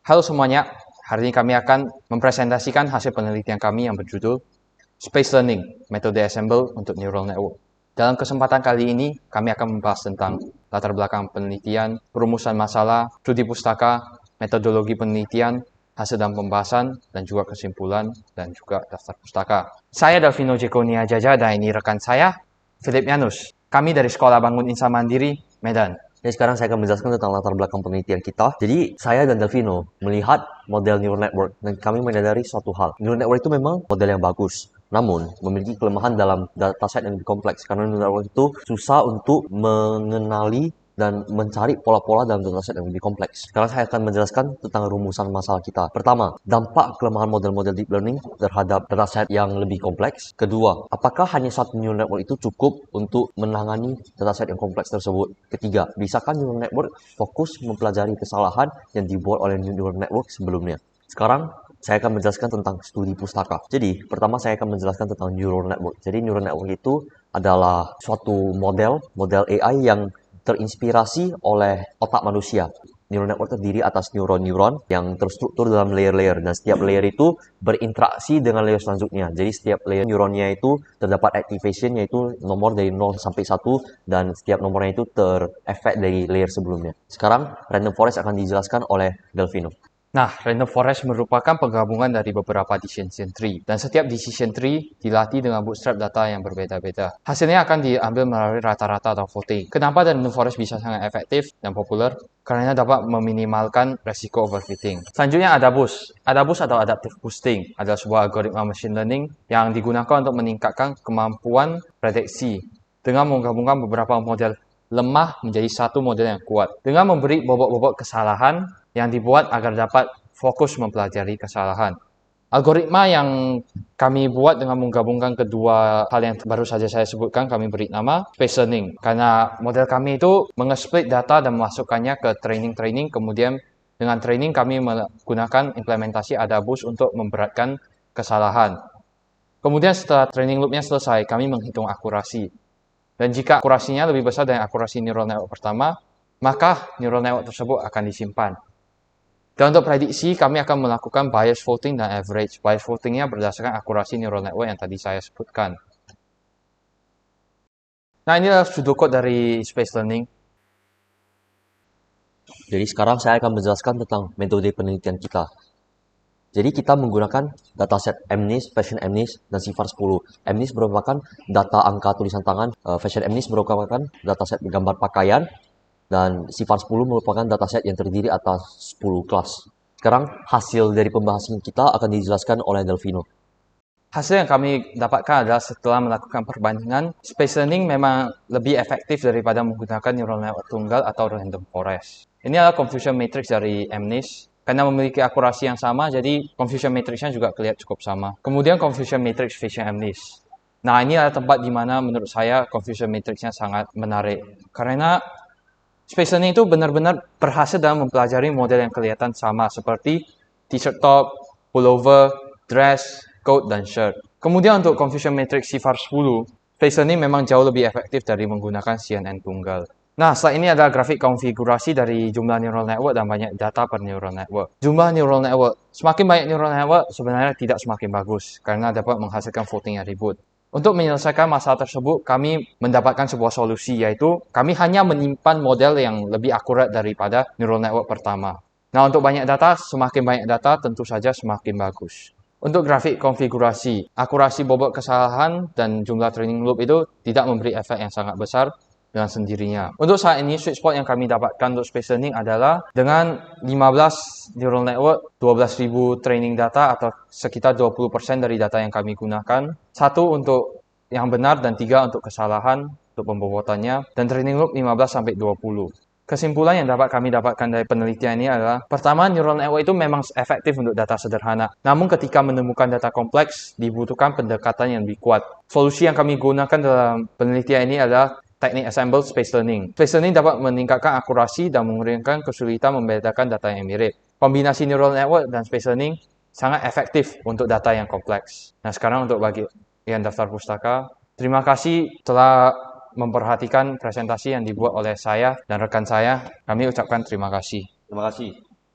Halo semuanya, hari ini kami akan mempresentasikan hasil penelitian kami yang berjudul Space Learning, Metode Assemble untuk Neural Network. Dalam kesempatan kali ini, kami akan membahas tentang latar belakang penelitian, perumusan masalah, studi pustaka, metodologi penelitian, hasil dan pembahasan, dan juga kesimpulan, dan juga daftar pustaka. Saya Delvino Jekonia Jaja, dan ini rekan saya, Philip Yanus. Kami dari Sekolah Bangun Insan Mandiri, Medan. Jadi sekarang saya akan menjelaskan tentang latar belakang penelitian kita. Jadi saya dan Delvino melihat model neural network dan kami menyadari suatu hal. Neural network itu memang model yang bagus, namun memiliki kelemahan dalam dataset yang lebih kompleks karena neural network itu susah untuk mengenali dan mencari pola-pola dalam dataset yang lebih kompleks. Sekarang saya akan menjelaskan tentang rumusan masalah kita. Pertama, dampak kelemahan model-model deep learning terhadap dataset yang lebih kompleks. Kedua, apakah hanya satu neural network itu cukup untuk menangani dataset yang kompleks tersebut? Ketiga, bisakah neural network fokus mempelajari kesalahan yang dibuat oleh neural network sebelumnya? Sekarang saya akan menjelaskan tentang studi pustaka. Jadi, pertama saya akan menjelaskan tentang neural network. Jadi, neural network itu adalah suatu model AI yang terinspirasi oleh otak manusia. Neural network terdiri atas neuron-neuron yang terstruktur dalam layer-layer dan setiap layer itu berinteraksi dengan layer selanjutnya. Jadi setiap layer neuronnya itu terdapat activation yaitu nomor dari 0 sampai 1 dan setiap nomornya itu terefek dari layer sebelumnya. Sekarang random forest akan dijelaskan oleh Delvino. Nah, random forest merupakan penggabungan dari beberapa decision tree, dan setiap decision tree dilatih dengan bootstrap data yang berbeda-beda. Hasilnya akan diambil melalui rata-rata atau voting. Kenapa random forest bisa sangat efektif dan populer? Karena dapat meminimalkan resiko overfitting. Selanjutnya ADABUS. ADABUS atau Adaptive Boosting adalah sebuah algoritma machine learning yang digunakan untuk meningkatkan kemampuan prediksi dengan menggabungkan beberapa model lemah menjadi satu model yang kuat. Dengan memberi bobot-bobot kesalahan yang dibuat agar dapat fokus mempelajari kesalahan. Algoritma yang kami buat dengan menggabungkan kedua hal yang baru saja saya sebutkan, kami beri nama Space Learning. Karena model kami itu mengesplit data dan memasukkannya ke training, kemudian dengan training kami menggunakan implementasi ADABUS untuk memberatkan kesalahan. Kemudian setelah training loopnya selesai, kami menghitung akurasi. Dan jika akurasinya lebih besar dari akurasi neural network pertama, maka neural network tersebut akan disimpan. Dan untuk prediksi, kami akan melakukan bias voting dan average. Bias votingnya berdasarkan akurasi neural network yang tadi saya sebutkan. Nah, ini adalah pseudocode dari Space Learning. Jadi sekarang saya akan menjelaskan tentang metode penelitian kita. Jadi kita menggunakan dataset MNIST, Fashion MNIST, dan CIFAR 10. MNIST merupakan data angka tulisan tangan, Fashion MNIST merupakan dataset gambar pakaian, dan CIFAR 10 merupakan dataset yang terdiri atas 10 kelas. Sekarang hasil dari pembahasan kita akan dijelaskan oleh Delvino. Hasil yang kami dapatkan adalah setelah melakukan perbandingan, Space Learning memang lebih efektif daripada menggunakan neural network tunggal atau random forest. Ini adalah confusion matrix dari MNIST. Karena memiliki akurasi yang sama, jadi confusion matrixnya juga kelihatan cukup sama. Kemudian confusion matrix Fashion MNIST. Nah, ini adalah tempat di mana menurut saya confusion matrixnya sangat menarik. Karena Space Learning itu benar-benar berhasil dalam mempelajari model yang kelihatan sama seperti t-shirt top, pullover, dress, coat, dan shirt. Kemudian untuk confusion matrix CIFAR 10, Space Learning memang jauh lebih efektif dari menggunakan CNN tunggal. Nah, setelah ini adalah grafik konfigurasi dari jumlah neural network dan banyak data per neural network. Jumlah neural network. Semakin banyak neural network sebenarnya tidak semakin bagus karena dapat menghasilkan voting yang ribut. Untuk menyelesaikan masalah tersebut, kami mendapatkan sebuah solusi, yaitu kami hanya menyimpan model yang lebih akurat daripada neural network pertama. Nah, untuk banyak data, semakin banyak data tentu saja semakin bagus. Untuk grafik konfigurasi, akurasi bobot kesalahan dan jumlah training loop itu tidak memberi efek yang sangat besar dengan sendirinya. Untuk saat ini, sweet spot yang kami dapatkan untuk Space Learning adalah dengan 15 neural network, 12.000 training data atau sekitar 20% dari data yang kami gunakan. Satu untuk yang benar dan 3 untuk kesalahan untuk pembobotannya. Dan training loop 15-20. Kesimpulan yang dapat kami dapatkan dari penelitian ini adalah, pertama, neural network itu memang efektif untuk data sederhana. Namun ketika menemukan data kompleks, dibutuhkan pendekatan yang lebih kuat. Solusi yang kami gunakan dalam penelitian ini adalah teknik Assemble Space Learning. Space Learning dapat meningkatkan akurasi dan mengurangi kesulitan membedakan data yang mirip. Kombinasi neural network dan Space Learning sangat efektif untuk data yang kompleks. Nah, sekarang untuk bagian daftar pustaka, terima kasih telah memperhatikan presentasi yang dibuat oleh saya dan rekan saya. Kami ucapkan terima kasih. Terima kasih.